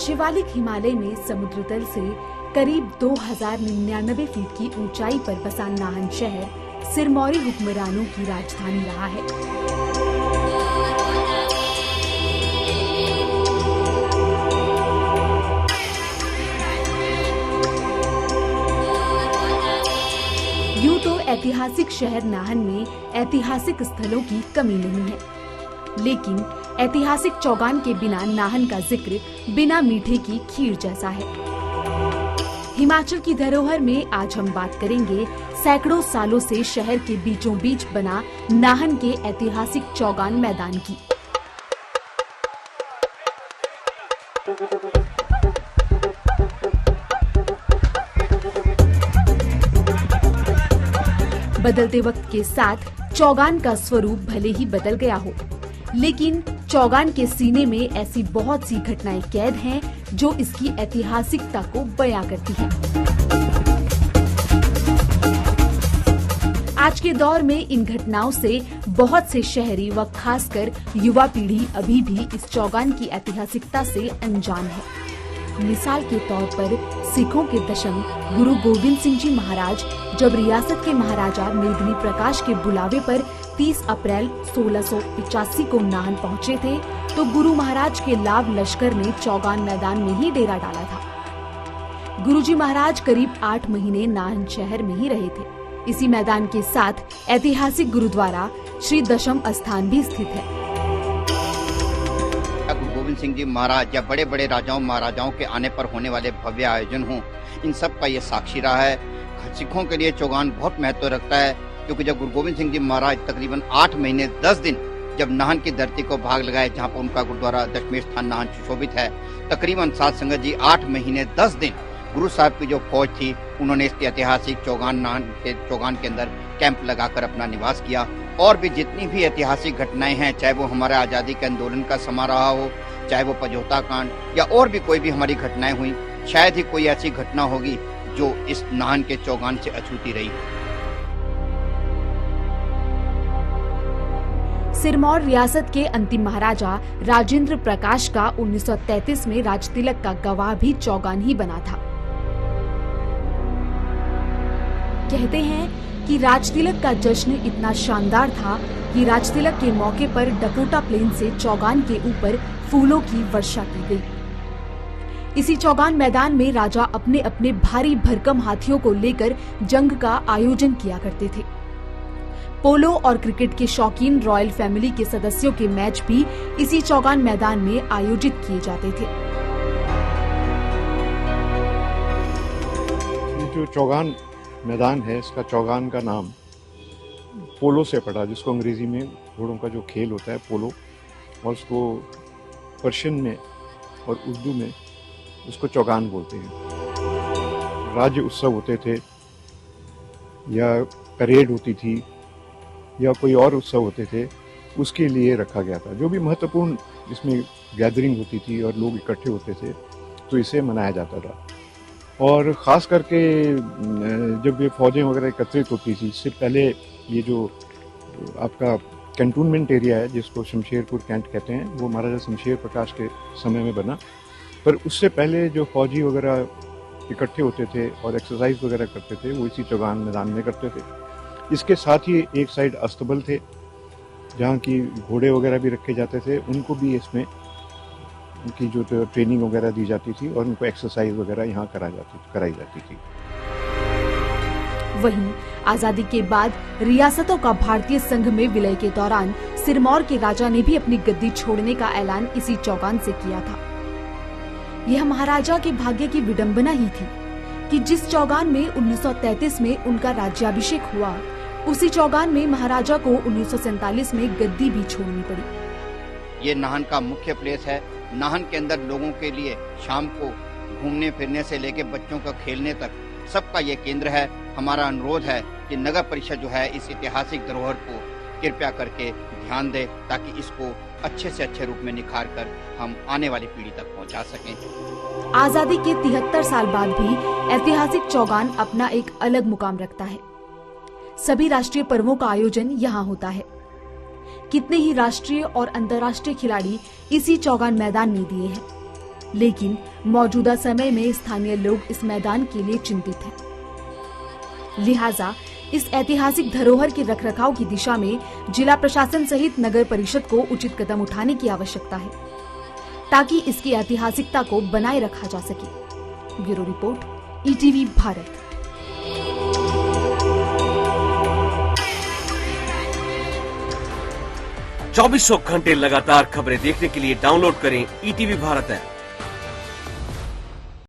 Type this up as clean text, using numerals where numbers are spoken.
शिवालिक हिमालय में समुद्र तल से करीब 2099 फीट की ऊंचाई पर बसा नाहन शहर सिरमौरी हुक्मरानों की राजधानी रहा है। यूं तो ऐतिहासिक शहर नाहन में ऐतिहासिक स्थलों की कमी नहीं है, लेकिन ऐतिहासिक चौगान के बिना नाहन का जिक्र बिना मीठे की खीर जैसा है। हिमाचल की धरोहर में आज हम बात करेंगे सैकड़ों सालों से शहर के बीचों बीच बना नाहन के ऐतिहासिक चौगान मैदान की। बदलते वक्त के साथ चौगान का स्वरूप भले ही बदल गया हो, लेकिन चौगान के सीने में ऐसी बहुत सी घटनाएं कैद हैं जो इसकी ऐतिहासिकता को बयां करती हैं। आज के दौर में इन घटनाओं से बहुत से शहरी व खासकर युवा पीढ़ी अभी भी इस चौगान की ऐतिहासिकता से अनजान है। मिसाल के तौर पर सिखों के दशम गुरु गोविंद सिंह जी महाराज जब रियासत के महाराजा मेदिनी प्रकाश के बुलावे पर 30 अप्रैल 1685 को नाहन पहुंचे थे, तो गुरु महाराज के लाभ लश्कर ने चौगान मैदान में ही डेरा डाला था। गुरुजी महाराज करीब 8 महीने नाहन शहर में ही रहे थे। इसी मैदान के साथ ऐतिहासिक गुरुद्वारा श्री दशम स्थान भी स्थित है। गुरु गोविंद सिंह जी महाराज या बड़े बड़े राजाओं महाराजाओं के आने पर होने वाले भव्य आयोजन हों, इन सब का ये साक्षी रहा है। सिखों के लिए चौगान बहुत महत्व रखता है, क्योंकि जब गुरु गोविंद सिंह जी महाराज तकरीबन 8 महीने 10 दिन जब नाहन की धरती को भाग लगाए, जहां पर उनका गुरुद्वारा दशमेश स्थान नाहन सुशोभित है, तकरीबन साध संगत जी 8 महीने 10 दिन गुरु साहब की जो फौज थी, उन्होंने इस ऐतिहासिक चौगान नाहन के चौगान के अंदर कैंप लगाकर अपना निवास किया। और भी जितनी भी ऐतिहासिक घटनाएं हैं, चाहे वो हमारे आजादी के आंदोलन का समा रहा हो, चाहे वो पजोता कांड या और भी कोई भी हमारी घटनाएं हुई, शायद ही कोई ऐसी घटना होगी जो इस नाहन के चौगान से अछूती रही। सिरमौर रियासत के अंतिम महाराजा राजेंद्र प्रकाश का 1933 में राजतिलक का गवाह भी चौगान ही बना था। कहते हैं कि राजतिलक का जश्न इतना शानदार था कि राजतिलक के मौके पर डकोटा प्लेन से चौगान के ऊपर फूलों की वर्षा की गई। इसी चौगान मैदान में राजा अपने अपने भारी भरकम हाथियों को लेकर जंग का आयोजन किया करते थे। पोलो और क्रिकेट के शौकीन रॉयल फैमिली के सदस्यों के मैच भी इसी चौगान मैदान में आयोजित किए जाते थे। जो चौगान मैदान है, इसका चौगान का नाम पोलो से पड़ा, जिसको अंग्रेजी में घोड़ों का जो खेल होता है पोलो, और उसको पर्शियन में और उर्दू में उसको चौगान बोलते हैं। राज्य उत्सव होते थे या परेड होती थी या कोई और उत्सव होते थे, उसके लिए रखा गया था। जो भी महत्वपूर्ण इसमें गैदरिंग होती थी और लोग इकट्ठे होते थे, तो इसे मनाया जाता था। और ख़ास करके जब ये फौजें वगैरह एकत्रित होती थी, इससे पहले ये जो आपका कैंटोनमेंट एरिया है, जिसको शमशेरपुर कैंट कहते हैं, वो महाराजा शमशेर प्रकाश के समय में बना। पर उससे पहले जो फौजी वगैरह इकट्ठे होते थे और एक्सरसाइज वगैरह करते थे, वो इसी चौगान मैदान में करते थे। इसके साथ ही एक साइड अस्तबल थे, जहाँ की घोड़े वगैरह भी रखे जाते थे। उनको भी इसमें उनकी जो ट्रेनिंग वगैरह दी जाती थी और उनको एक्सरसाइज वगैरह यहाँ कराई जाती थी। वहीं आजादी के बाद रियासतों का भारतीय संघ में विलय के दौरान सिरमौर के राजा ने भी अपनी गद्दी छोड़ने का ऐलान इसी चौगान से किया था। यह महाराजा के भाग्य की विडंबना ही थी कि जिस चौगान में 1933 में उनका राज्याभिषेक हुआ, उसी चौगान में महाराजा को 1947 में गद्दी भी छोड़नी पड़ी। ये नाहन का मुख्य प्लेस है। नाहन के अंदर लोगों के लिए शाम को घूमने फिरने से लेके बच्चों का खेलने तक सबका ये केंद्र है। हमारा अनुरोध है कि नगर परिषद जो है इस ऐतिहासिक धरोहर को कृपया करके ध्यान दे, ताकि इसको अच्छे से अच्छे रूप में निखार कर हम आने वाली पीढ़ी तक पहुंचा सकें। आजादी के 73 साल बाद भी ऐतिहासिक चौगान अपना एक अलग मुकाम रखता है। सभी राष्ट्रीय पर्वों का आयोजन यहाँ होता है। कितने ही राष्ट्रीय और अंतर्राष्ट्रीय खिलाड़ी इसी चौगान मैदान में दिए हैं। लेकिन मौजूदा समय में स्थानीय लोग इस मैदान के लिए चिंतित हैं। लिहाजा इस ऐतिहासिक धरोहर के रखरखाव की दिशा में जिला प्रशासन सहित नगर परिषद को उचित कदम उठाने की आवश्यकता है, ताकि इसकी ऐतिहासिकता को बनाए रखा जा सके। Bureau report, ETV Bharat. चौबीसों घंटे लगातार खबरें देखने के लिए डाउनलोड करें ETV भारत ऐप।